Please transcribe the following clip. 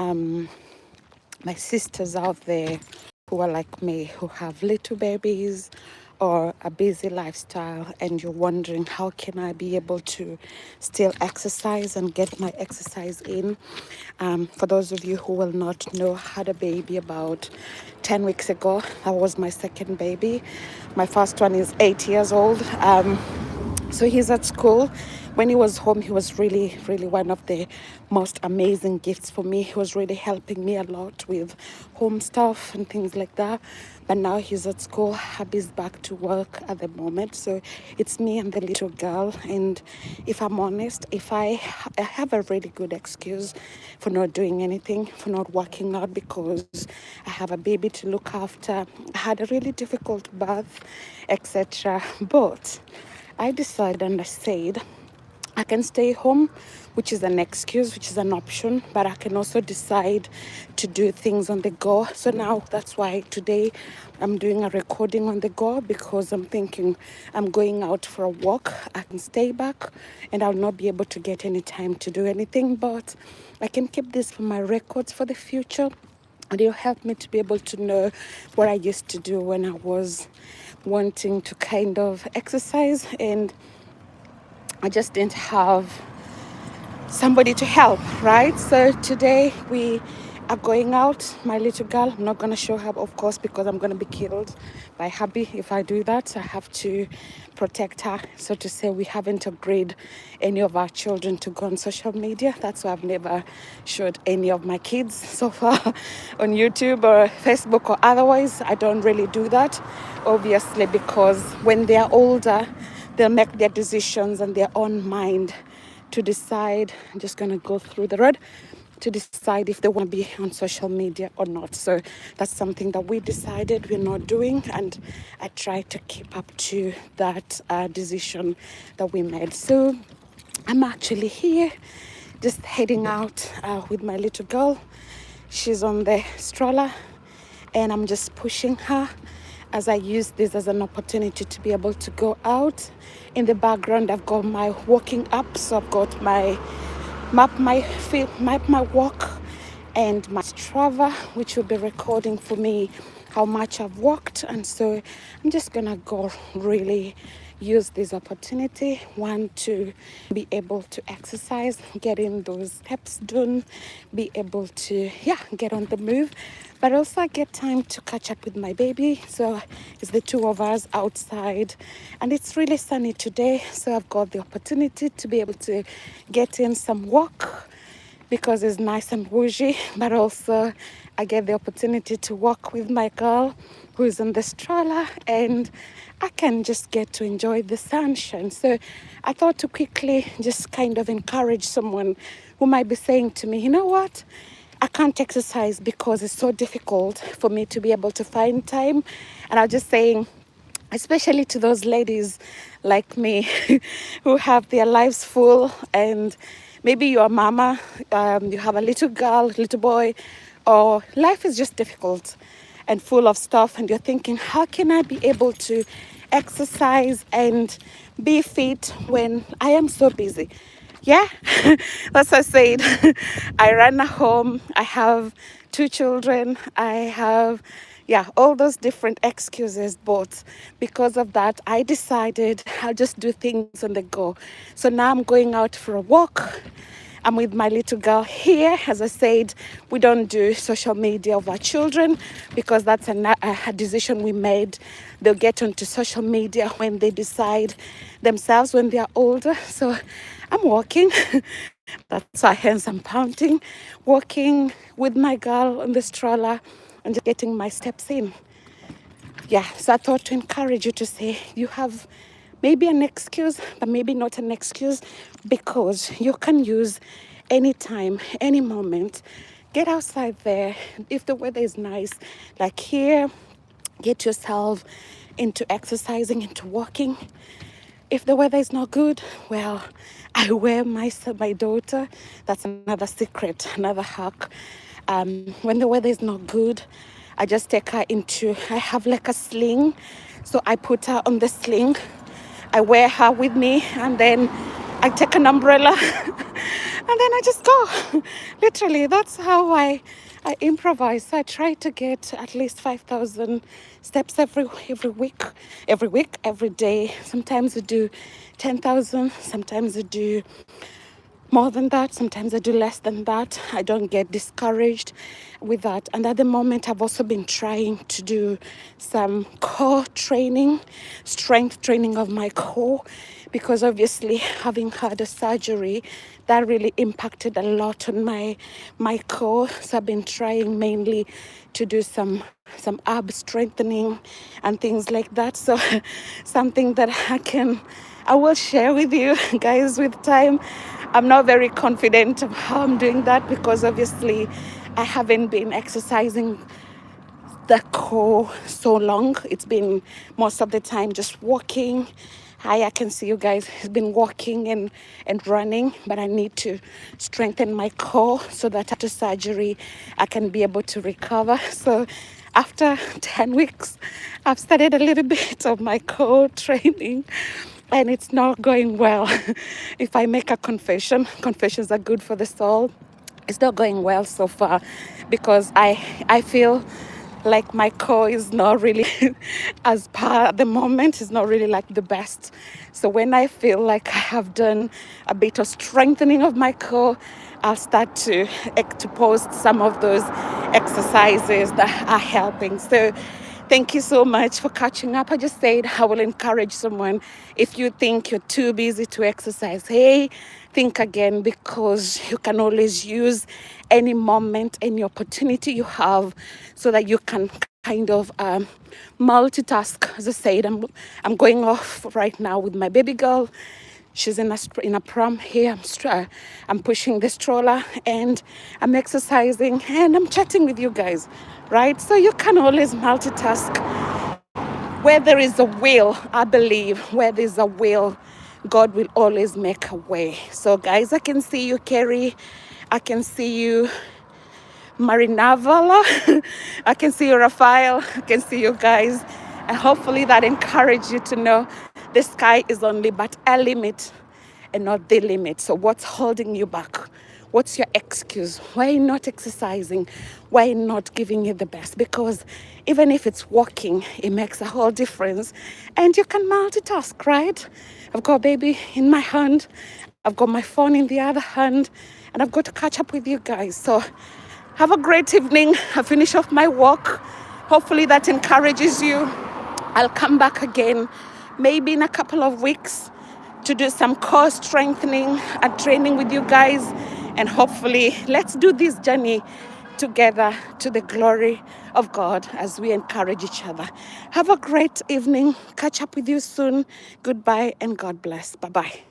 my sisters out there who are like me, who have little babies or a busy lifestyle, and you're wondering how can I be able to still exercise and get my exercise in. For those of you who will not know, I had a baby about 10 weeks ago. That was my second baby. My first one is 8 years old. So he's at school. When he was home, he was really, really one of the most amazing gifts for me. He was really helping me a lot with home stuff and things like that. But now he's at school. Hubby's back to work at the moment. So it's me and the little girl. And if I'm honest, I have a really good excuse for not doing anything, for not working out, because I have a baby to look after. I had a really difficult birth, etc. But I decided and I said, I can stay home, which is an excuse, which is an option, but I can also decide to do things on the go. So now that's why today I'm doing a recording on the go, because I'm thinking I'm going out for a walk. I can stay back and I'll not be able to get any time to do anything, but I can keep this for my records for the future. And it'll help me to be able to know what I used to do when I was wanting to kind of exercise and I just didn't have somebody to help, right? So today we are going out. My little girl, I'm not going to show her, of course, because I'm going to be killed by hubby if I do that. I have to protect her. So to say, we haven't agreed any of our children to go on social media. That's why I've never showed any of my kids so far on YouTube or Facebook or otherwise. I don't really do that, obviously, because when they are older, they'll make their decisions on their own mind to decide. I'm just going to go through the road to decide if they want to be on social media or not. So that's something that we decided we're not doing, and I try to keep up to that decision that we made. So I'm actually here just heading out with my little girl. She's on the stroller and I'm just pushing her as I use this as an opportunity to be able to go out. In the background, I've got my walking app, so I've got my map my walk, and my Strava, which will be recording for me how much I've walked. And so I'm just gonna go really use this opportunity, one, to be able to exercise, get in those steps done, be able to get on the move, but also get time to catch up with my baby. So it's the two of us outside and it's really sunny today, so I've got the opportunity to be able to get in some walk because it's nice and woozy, but also I get the opportunity to walk with my girl who is in the stroller, and I can just get to enjoy the sunshine. So I thought to quickly just kind of encourage someone who might be saying to me, you know what, I can't exercise because it's so difficult for me to be able to find time. And I'm just saying, especially to those ladies like me who have their lives full, and maybe you're a mama, you have a little girl, little boy, or life is just difficult and full of stuff, and you're thinking, how can I be able to exercise and be fit when I am so busy? Yeah, as I said, I run a home, I have two children, I have all those different excuses, but because of that, I decided I'll just do things on the go. So now I'm going out for a walk. I'm with my little girl here. As I said, we don't do social media of our children because that's a decision we made. They'll get onto social media when they decide themselves, when they're older. So I'm walking. That's why hence I'm pounding, walking with my girl on the stroller and just getting my steps in. So I thought to encourage you to say you have maybe an excuse, but maybe not an excuse, because you can use any time, any moment. Get outside there. If the weather is nice, like here, get yourself into exercising, into walking. If the weather is not good, well, I wear my daughter. That's another secret, another hack. When the weather is not good, I just take her I have like a sling. So I put her on the sling. I wear her with me, and then I take an umbrella then I just go. Literally, that's how I improvise. So I try to get at least 5,000 steps every day. Sometimes I do 10,000. Sometimes I do more than that. Sometimes I do less than that. I don't get discouraged with that. And at the moment, I've also been trying to do some core training, strength training of my core, because obviously having had a surgery, that really impacted a lot on my core. So I've been trying mainly to do some ab strengthening and things like that. So something that I will share with you guys with time. I'm not very confident of how I'm doing that because obviously I haven't been exercising the core so long. It's been most of the time just walking. Hi, I can see you guys. It's been walking and running, but I need to strengthen my core so that after surgery I can be able to recover. So after 10 weeks, I've started a little bit of my core training and it's not going well. If I make a confession, confessions are good for the soul. It's not going well so far because I feel like my core is not really as per at the moment is not really like the best. So when I feel like I have done a bit of strengthening of my core, I'll start to post some of those exercises that are helping. So thank you so much for catching up. I just said I will encourage someone, if you think you're too busy to exercise, hey, think again, because you can always use any moment, any opportunity you have so that you can kind of multitask. As I said, I'm going off right now with my baby girl. She's in a pram here. I'm pushing the stroller and I'm exercising and I'm chatting with you guys, right? So you can always multitask. Where there is a will, I believe, where there's a will, God will always make a way. So guys, I can see you, Kerry. I can see you, Marinavala. I can see you, Raphael. I can see you guys. And hopefully that encourages you to know the sky is only but a limit and not the limit. So what's holding you back? What's your excuse? Why not exercising? Why not giving it the best? Because even if it's walking, it makes a whole difference. And you can multitask, right? I've got baby in my hand. I've got my phone in the other hand. And I've got to catch up with you guys. So have a great evening. I finish off my walk. Hopefully that encourages you. I'll come back again, maybe in a couple of weeks, to do some core strengthening and training with you guys. And hopefully, let's do this journey together to the glory of God as we encourage each other. Have a great evening. Catch up with you soon. Goodbye and God bless. Bye-bye.